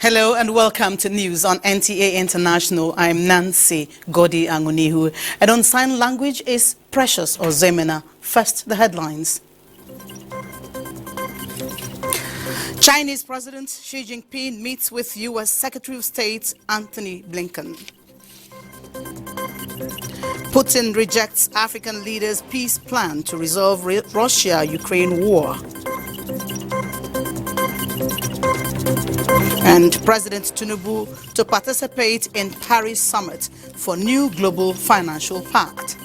Hello and welcome to News on NTA International. I'm Nancy Godi Angunihu. And on sign language is Precious Ozemena. First, the headlines. Chinese President Xi Jinping meets with U.S. Secretary of State Anthony Blinken. Putin rejects African leaders' peace plan to resolve Russia-Ukraine war. And President Tinubu to participate in Paris summit for new global financial pact.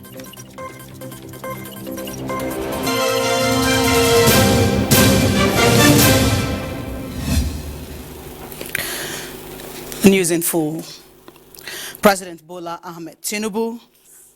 News in full. President Bola Ahmed Tinubu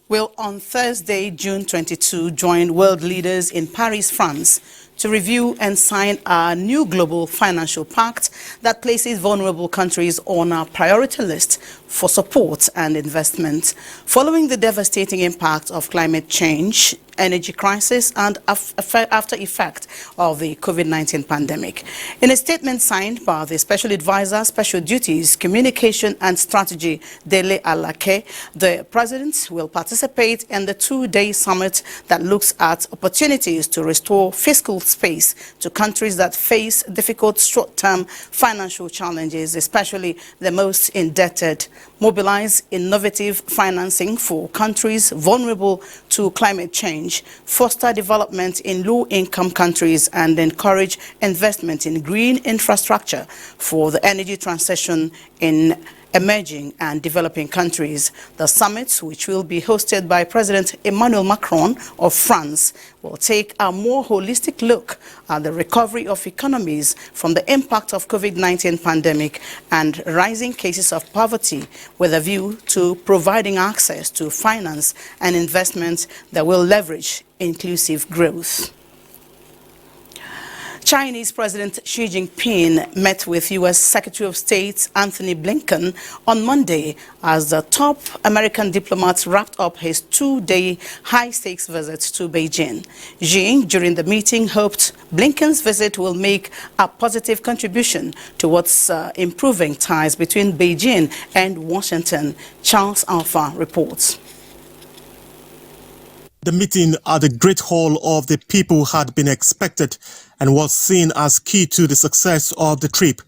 will on Thursday, June 22, join world leaders in Paris, France, to review and sign a new global financial pact that places vulnerable countries on our priority list for support and investment, following the devastating impact of climate change, energy crisis, and after effect of the COVID-19 pandemic. In a statement signed by the Special Advisor, Special Duties, Communication and Strategy, Dele Alake, the President will participate in the two-day summit that looks at opportunities to restore fiscal space to countries that face difficult short-term financial challenges, especially the most indebted, mobilize innovative financing for countries vulnerable to climate change, foster development in low-income countries, and encourage investment in green infrastructure for the energy transition in emerging and developing countries. The summit, which will be hosted by President Emmanuel Macron of France, will take a more holistic look at the recovery of economies from the impact of COVID-19 pandemic and rising cases of poverty, with a view to providing access to finance and investment that will leverage inclusive growth. Chinese President Xi Jinping met with U.S. Secretary of State Anthony Blinken on Monday as the top American diplomat wrapped up his two-day high-stakes visit to Beijing. Xi, during the meeting, hoped Blinken's visit will make a positive contribution towards improving ties between Beijing and Washington. Charles Alpha reports. The meeting at the Great Hall of the People had been expected and was seen as key to the success of the trip,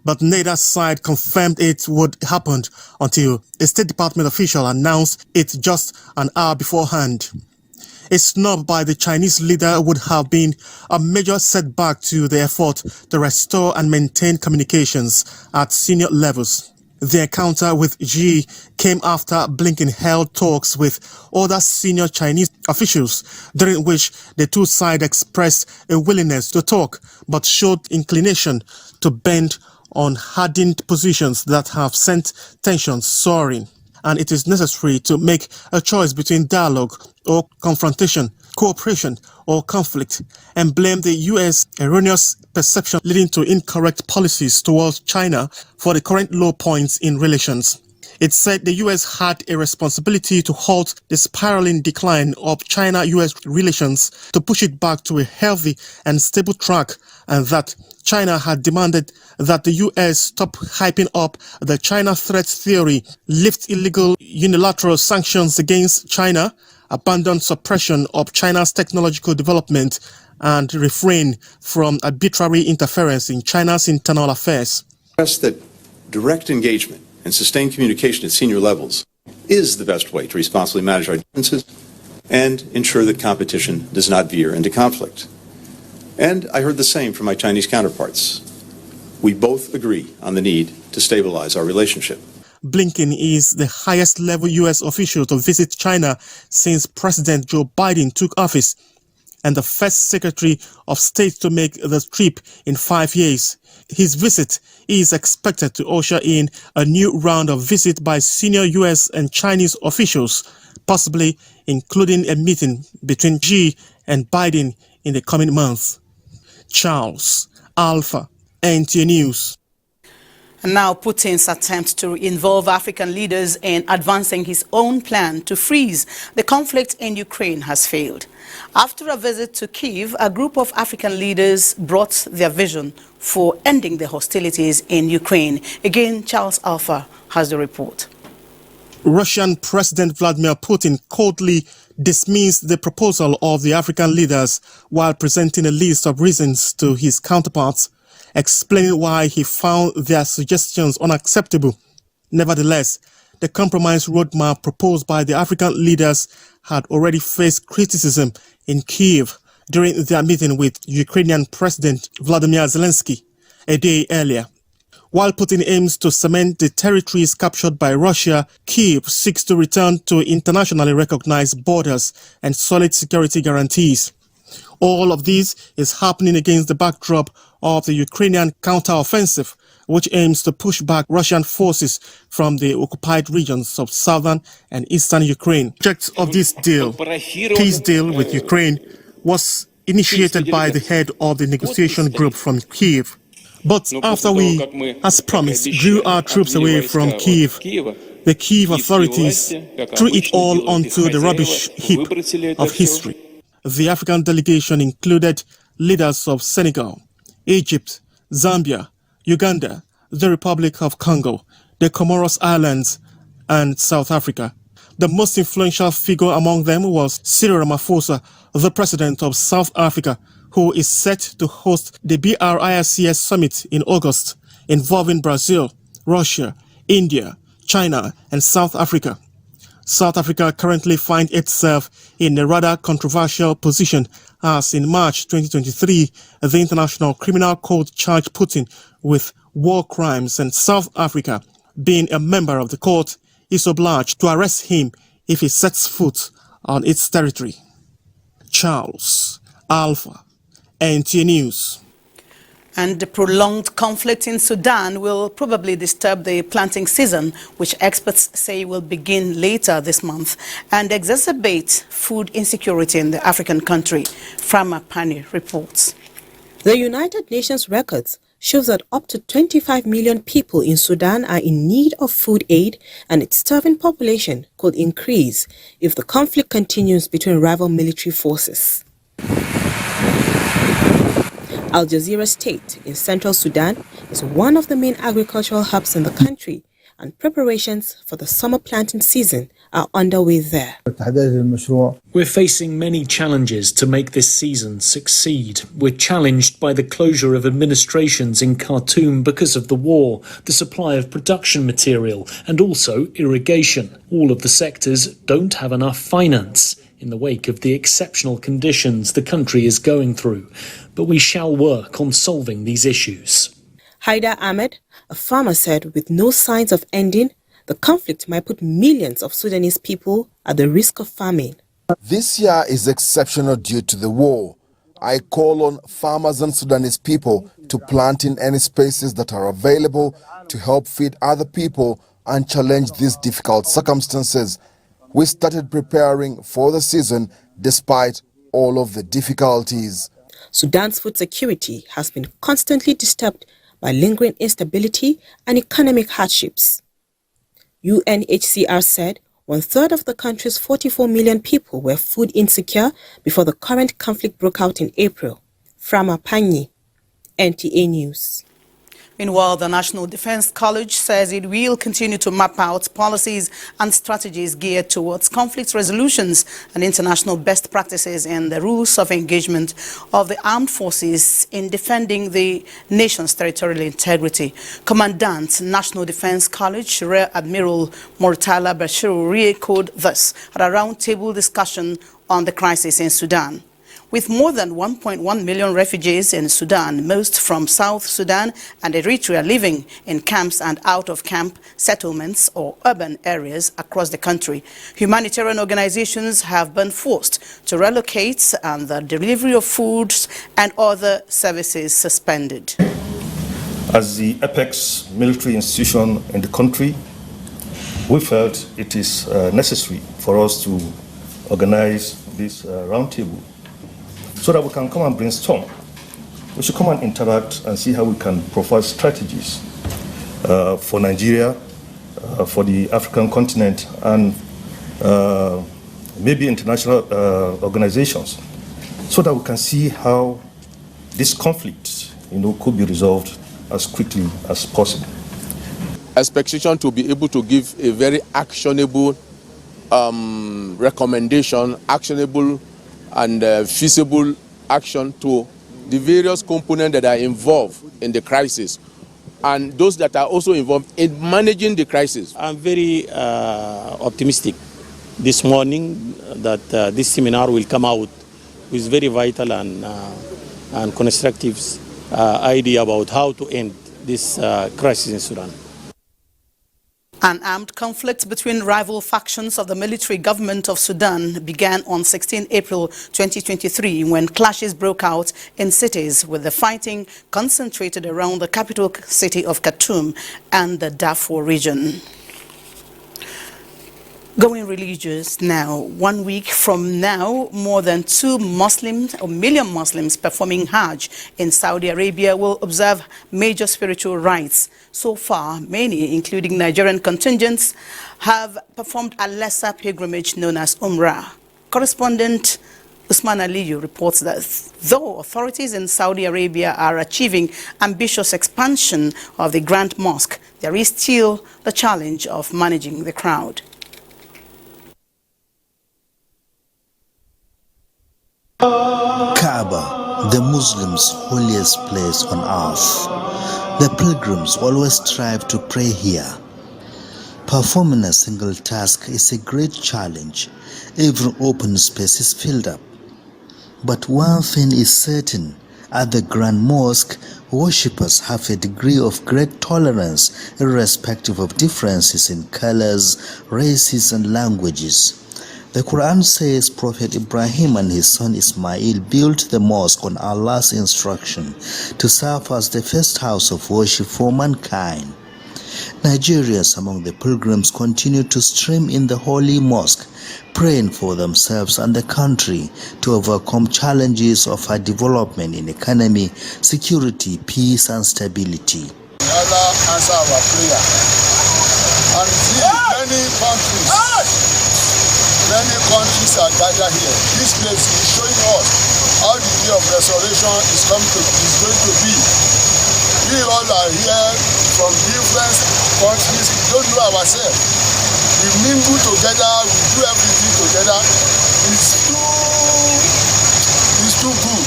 but neither side confirmed it would happen until a State Department official announced it just an hour beforehand. A snub by the Chinese leader would have been a major setback to the effort to restore and maintain communications at senior levels. The encounter with Xi came after Blinken held talks with other senior Chinese officials, during which the two sides expressed a willingness to talk, but showed inclination to bend on hardened positions that have sent tensions soaring. And it is necessary to make a choice between dialogue or confrontation, cooperation or conflict, and blame the U.S. erroneous perception leading to incorrect policies towards China for the current low points in relations. It said the U.S. had a responsibility to halt the spiraling decline of China-U.S. relations, to push it back to a healthy and stable track, and that China had demanded that the U.S. stop hyping up the China threat theory, lift illegal unilateral sanctions against China, abandon suppression of China's technological development, and refrain from arbitrary interference in China's internal affairs. That direct engagement and sustained communication at senior levels is the best way to responsibly manage our differences and ensure that competition does not veer into conflict. And I heard the same from my Chinese counterparts. We both agree on the need to stabilize our relationship. Blinken is the highest level U.S. official to visit China since President Joe Biden took office, and the first Secretary of State to make the trip in 5 years. His visit is expected to usher in a new round of visits by senior U.S. and Chinese officials, possibly including a meeting between Xi and Biden in the coming months. Charles Alpha, NTA News. And now Putin's attempt to involve African leaders in advancing his own plan to freeze the conflict in Ukraine has failed. After a visit to Kyiv, a group of African leaders brought their vision for ending the hostilities in Ukraine. Again, Charles Alpha has the report. Russian President Vladimir Putin coldly dismissed the proposal of the African leaders while presenting a list of reasons to his counterparts, explaining why he found their suggestions unacceptable. Nevertheless, the compromise roadmap proposed by the African leaders had already faced criticism in Kyiv during their meeting with Ukrainian President Vladimir Zelensky a day earlier. While Putin aims to cement the territories captured by Russia, Kyiv seeks to return to internationally recognized borders and solid security guarantees. All of this is happening against the backdrop of the Ukrainian counteroffensive, which aims to push back Russian forces from the occupied regions of southern and eastern Ukraine. The object of this deal, peace deal with Ukraine, was initiated by the head of the negotiation group from Kyiv. But after we, as promised, drew our troops away from Kyiv, the Kyiv authorities threw it all onto the rubbish heap of history. The African delegation included leaders of Senegal, Egypt, Zambia, Uganda, the Republic of Congo, the Comoros Islands, and South Africa. The most influential figure among them was Cyril Ramaphosa, the president of South Africa, who is set to host the BRICS summit in August, involving Brazil, Russia, India, China, and South Africa. South Africa currently finds itself in a rather controversial position as in March 2023, the International Criminal Court charged Putin with war crimes, and South Africa, being a member of the court, is obliged to arrest him if he sets foot on its territory. Charles Alpha, NTA News. And the prolonged conflict in Sudan will probably disturb the planting season, which experts say will begin later this month, and exacerbate food insecurity in the African country. Frama Pani reports. The United Nations records shows that up to 25 million people in Sudan are in need of food aid, and its starving population could increase if the conflict continues between rival military forces. Al Jazeera State in central Sudan is one of the main agricultural hubs in the country, and preparations for the summer planting season are underway there. We're facing many challenges to make this season succeed. We're challenged by the closure of administrations in Khartoum because of the war, the supply of production material, and also irrigation. All of the sectors don't have enough finance in the wake of the exceptional conditions the country is going through. But we shall work on solving these issues. Haida Ahmed, a farmer, said with no signs of ending, the conflict might put millions of Sudanese people at the risk of famine. This year is exceptional due to the war. I call on farmers and Sudanese people to plant in any spaces that are available to help feed other people and challenge these difficult circumstances. We started preparing for the season despite all of the difficulties. Sudan's food security has been constantly disturbed by lingering instability and economic hardships. UNHCR said 1/3 of the country's 44 million people were food insecure before the current conflict broke out in April. Frama Pani, NTA News. Meanwhile, the National Defense College says it will continue to map out policies and strategies geared towards conflict resolutions and international best practices and the rules of engagement of the armed forces in defending the nation's territorial integrity. Commandant, National Defense College, Rear Admiral Murtala Bashir re-echoed this at a roundtable discussion on the crisis in Sudan. With more than 1.1 million refugees in Sudan, most from South Sudan and Eritrea living in camps and out-of-camp settlements or urban areas across the country, humanitarian organizations have been forced to relocate and the delivery of food and other services suspended. As the apex military institution in the country, we felt it is necessary for us to organize this roundtable so that we can come and brainstorm. We should come and interact and see how we can provide strategies for Nigeria, for the African continent, and maybe international organizations, so that we can see how this conflict, could be resolved as quickly as possible. Expectation to be able to give a very actionable recommendation, actionable and feasible action to the various components that are involved in the crisis and those that are also involved in managing the crisis. I'm very optimistic this morning that this seminar will come out with very vital and constructive idea about how to end this crisis in Sudan. An armed conflict between rival factions of the military government of Sudan began on 16 April 2023 when clashes broke out in cities, with the fighting concentrated around the capital city of Khartoum and the Darfur region. Going religious now, 1 week from now, more than 2 million Muslims performing Hajj in Saudi Arabia will observe major spiritual rites. So far, many, including Nigerian contingents, have performed a lesser pilgrimage known as Umrah. Correspondent Usman Aliyu reports that though authorities in Saudi Arabia are achieving ambitious expansion of the Grand Mosque, there is still the challenge of managing the crowd. Kaaba, the Muslims' holiest place on earth. The pilgrims always strive to pray here. Performing a single task is a great challenge. Every open space is filled up. But one thing is certain, at the Grand Mosque, worshippers have a degree of great tolerance irrespective of differences in colors, races and languages. The Quran says Prophet Ibrahim and his son Ismail built the mosque on Allah's instruction to serve as the first house of worship for mankind. Nigerians among the pilgrims continue to stream in the holy mosque, praying for themselves and the country to overcome challenges of our development in economy, security, peace and stability. Allah answer our prayer. And many countries are gathered here. This place is showing us how the day of resurrection is going to be. We all are here from different countries. We don't know ourselves. We mingle together. We do everything together. It's too good.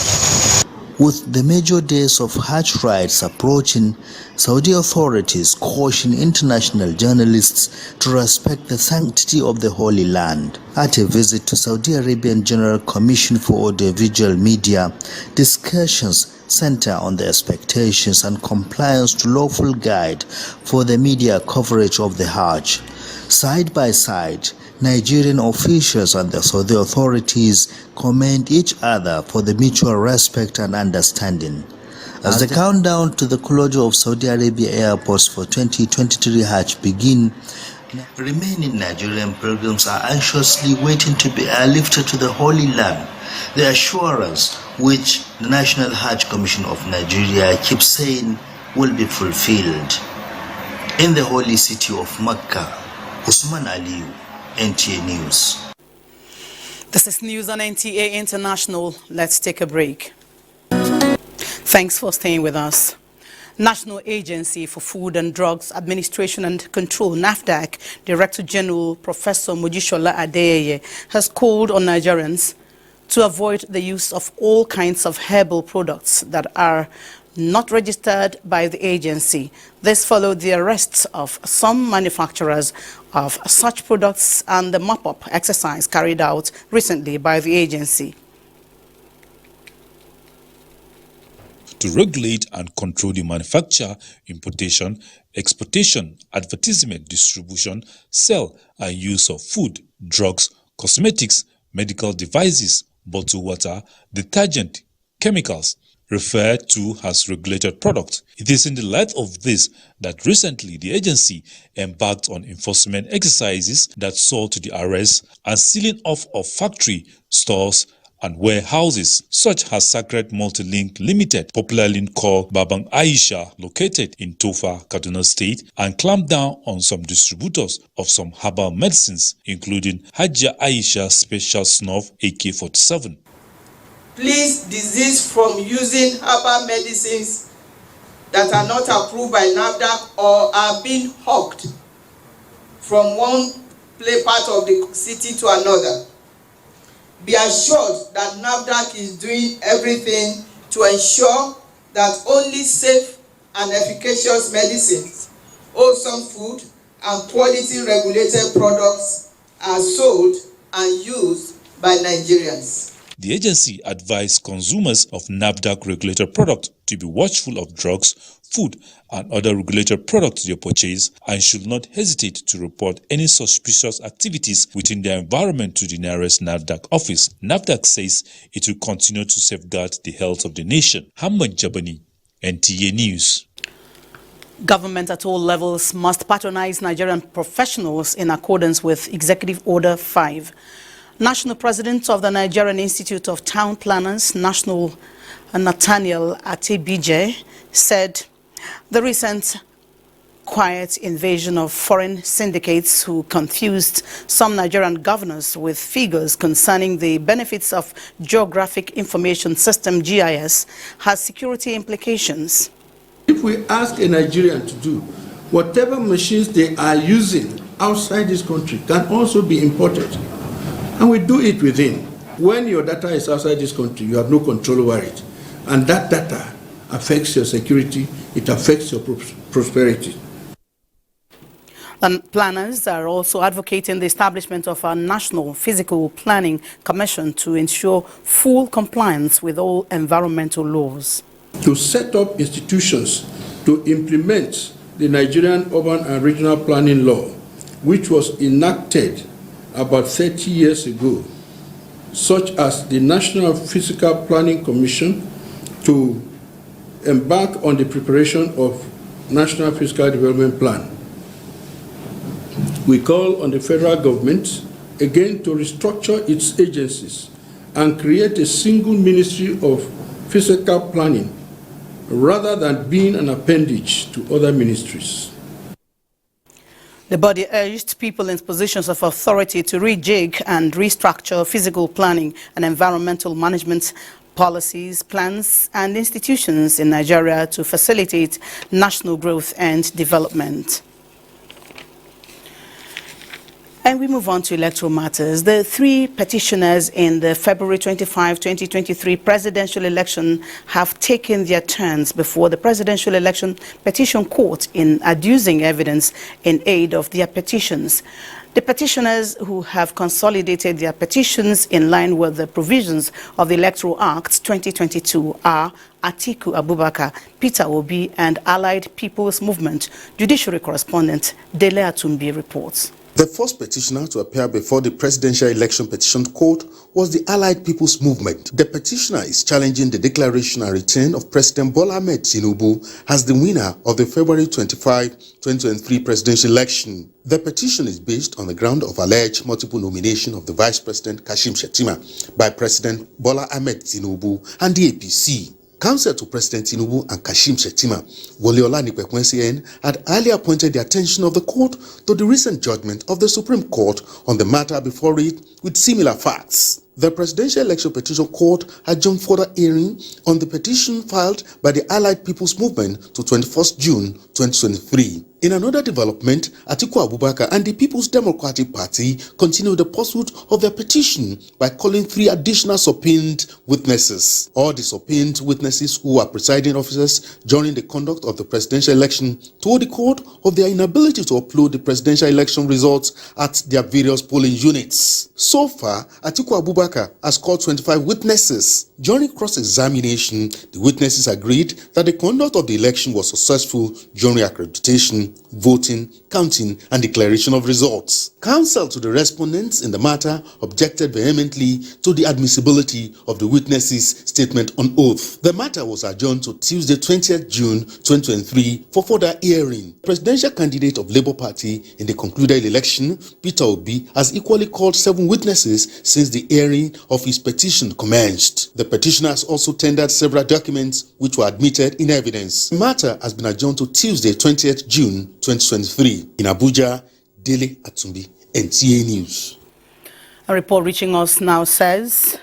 With the major days of Hajj rites approaching, Saudi authorities caution international journalists to respect the sanctity of the Holy Land. At a visit to Saudi Arabian General Commission for Audiovisual Media, discussions center on the expectations and compliance to lawful guide for the media coverage of the Hajj. Side by side, Nigerian officials and the Saudi authorities commend each other for the mutual respect and understanding. As the countdown to the closure of Saudi Arabia airports for 2023 Hajj begin, remaining Nigerian pilgrims are anxiously waiting to be airlifted to the Holy Land. The assurance which the National Hajj Commission of Nigeria keeps saying will be fulfilled. In the holy city of Mecca, Usman Aliyu, NTA News. This is news on NTA International. Let's take a break. Thanks for staying with us. National Agency for Food and Drugs Administration and Control, NAFDAC, Director General Professor Mojisola Adeyeye has called on Nigerians to avoid the use of all kinds of herbal products that are not registered by the agency. This followed the arrests of some manufacturers of such products and the mop-up exercise carried out recently by the agency. To regulate and control the manufacture, importation, exportation, advertisement, distribution, sale and use of food, drugs, cosmetics, medical devices, bottled water, detergent, chemicals, referred to as regulated products. It is in the light of this that recently the agency embarked on enforcement exercises that saw to the arrest and sealing off of factory, stores and warehouses, such as Sacred Multilink Limited, popularly called Babang Aisha, located in Tofa, Kaduna State, and clamped down on some distributors of some herbal medicines, including Hajj Aisha Special Snuff AK-47. Please desist from using herbal medicines that are not approved by NAFDAC or are being hawked from one part of the city to another. Be assured that NAFDAC is doing everything to ensure that only safe and efficacious medicines, wholesome food, and quality regulated products are sold and used by Nigerians. The agency advised consumers of NAFDAC-regulated products to be watchful of drugs, food, and other regulated products they purchase and should not hesitate to report any suspicious activities within their environment to the nearest NAFDAC office. NAFDAC says it will continue to safeguard the health of the nation. Hamad Jabani, NTA News. Government at all levels must patronize Nigerian professionals in accordance with Executive Order 5. National President of the Nigerian Institute of Town Planners, National Nathaniel Atebije, said the recent quiet invasion of foreign syndicates who confused some Nigerian governors with figures concerning the benefits of Geographic Information System (GIS) has security implications. If we ask a Nigerian to do whatever machines they are using outside this country can also be imported, and we do it within. When your data is outside this country, you have no control over it, and that data affects your security, it affects your prosperity. And planners are also advocating the establishment of a National Physical Planning Commission to ensure full compliance with all environmental laws. To set up institutions to implement the Nigerian Urban and Regional Planning Law, which was enacted about 30 years ago, such as the National Physical Planning Commission, to embark on the preparation of National Physical Development Plan. We call on the federal government again to restructure its agencies and create a single Ministry of Physical Planning rather than being an appendage to other ministries. The body urged people in positions of authority to rejig and restructure physical planning and environmental management policies, plans, and institutions in Nigeria to facilitate national growth and development. And we move on to electoral matters. The three petitioners in the February 25, 2023 presidential election have taken their turns before the Presidential Election Petition Court in adducing evidence in aid of their petitions. The petitioners, who have consolidated their petitions in line with the provisions of the Electoral Act 2022, are Atiku Abubakar, Peter Obi, and Allied People's Movement. Judiciary correspondent Dele Atumbi reports. The first petitioner to appear before the Presidential Election Petition Court was the Allied People's Movement. The petitioner is challenging the declaration and return of President Bola Ahmed Tinubu as the winner of the February 25, 2023 presidential election. The petition is based on the ground of alleged multiple nomination of the Vice President Kashim Shettima by President Bola Ahmed Tinubu and the APC. Counsel to President Tinubu and Kashim Shettima, Wole Olanipekun had earlier pointed the attention of the court to the recent judgment of the Supreme Court on the matter before it with similar facts. The Presidential Election Petition Court adjourned further hearing on the petition filed by the Allied People's Movement to 21st June 2023. In another development, Atiku Abubakar and the People's Democratic Party continued the pursuit of their petition by calling three additional subpoenaed witnesses. All the subpoenaed witnesses, who are presiding officers during the conduct of the presidential election, told the court of their inability to upload the presidential election results at their various polling units. So far, Atiku Abubakar has called 25 witnesses. During cross-examination, the witnesses agreed that the conduct of the election was successful during accreditation registration, voting, counting, and declaration of results. Counsel to the respondents in the matter objected vehemently to the admissibility of the witnesses' statement on oath. The matter was adjourned to Tuesday, 20th June 2023 for further hearing. Presidential candidate of Labour Party in the concluded election, Peter Obi, has equally called 7 witnesses since the hearing of his petition commenced. The petitioner has also tendered several documents which were admitted in evidence. The matter has been adjourned to Tuesday, 20th June 2023. In Abuja, Dele Atumbi, NTA News. A report reaching us now says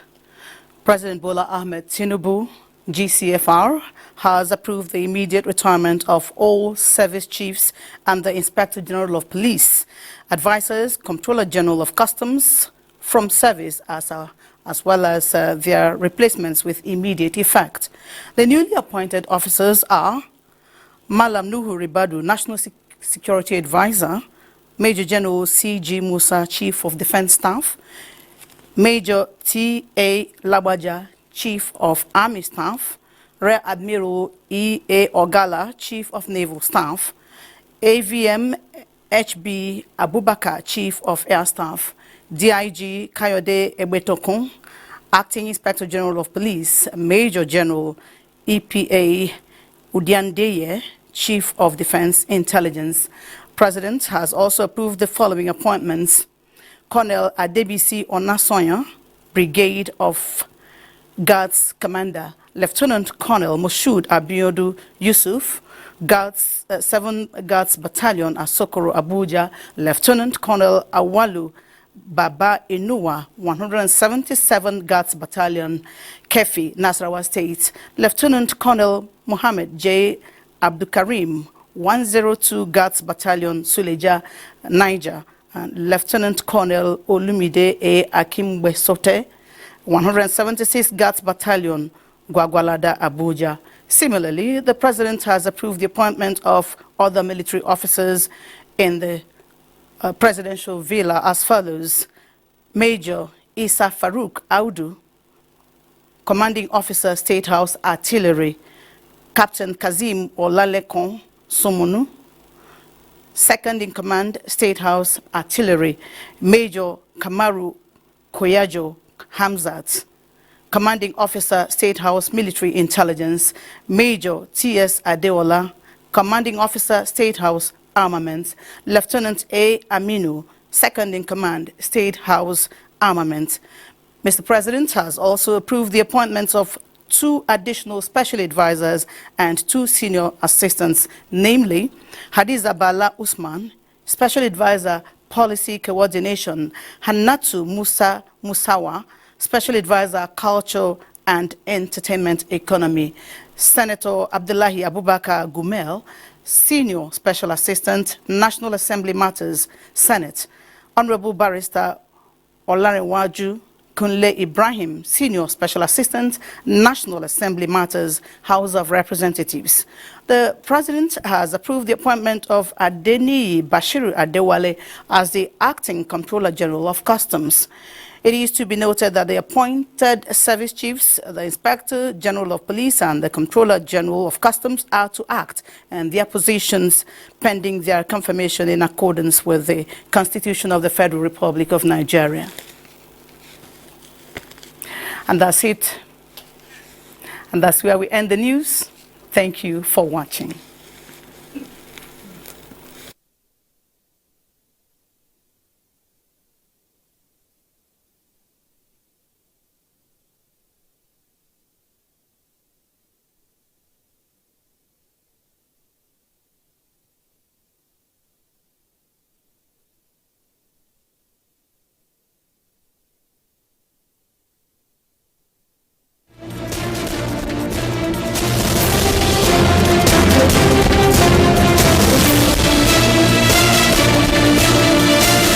President Bola Ahmed Tinubu, GCFR, has approved the immediate retirement of all service chiefs and the Inspector General of Police, advisors, Comptroller General of Customs from service as well as their replacements with immediate effect. The newly appointed officers are Malam Nuhu Ribadu, National Security Advisor, Major General C.G. Musa, Chief of Defense Staff, Major T.A. Labaja, Chief of Army Staff, Rear Admiral E.A. Ogala, Chief of Naval Staff, AVM H.B. Abubakar, Chief of Air Staff, DIG Kayode Ebetokun, Acting Inspector General of Police, Major General EPA Udiandeye, Chief of Defense Intelligence. President has also approved the following appointments: Colonel Adebisi Onasonya, Brigade of Guards Commander, Lieutenant Colonel Moshood Abiodu Yusuf, Guards 7 Guards Battalion Asokoro Abuja, Lieutenant Colonel Awalu Baba Inuwa, 177 Guards Battalion, Kefi, Nasarawa State, Lieutenant Colonel Mohammed J. Abdukarim, 102 Guards Battalion, Suleja, Niger, and Lieutenant Colonel Olumide A. Akimwesote, 176 Guards Battalion, Gwagwalada, Abuja. Similarly, the President has approved the appointment of other military officers in the presidential villa as follows: Major Isa Farouk Audu, Commanding Officer, State House Artillery, Captain Kazim Olalekon Somonu, Second in Command, State House Artillery, Major Kamaru Koyajo Hamzat, Commanding Officer, State House Military Intelligence, Major T.S. Adeola, Commanding Officer, State House Armament, Lieutenant A. Aminu, Second in Command, State House Armament. Mr. President has also approved the appointments of 2 additional special advisors and 2 senior assistants, namely Hadiza Bala Usman, Special Advisor Policy Coordination, Hannatu Musa Musawa, Special Advisor Culture and Entertainment Economy, Senator Abdullahi Abubakar Gumel, Senior Special Assistant, National Assembly Matters, Senate, Honorable Barrister Olarinwaju Kunle Ibrahim, Senior Special Assistant, National Assembly Matters, House of Representatives. The President has approved the appointment of Adeni Bashiru Adewale as the Acting Comptroller General of Customs. It is to be noted that the appointed service chiefs, the Inspector General of Police and the Comptroller General of Customs are to act and their positions pending their confirmation in accordance with the Constitution of the Federal Republic of Nigeria. And that's it. And that's where we end the news. Thank you for watching.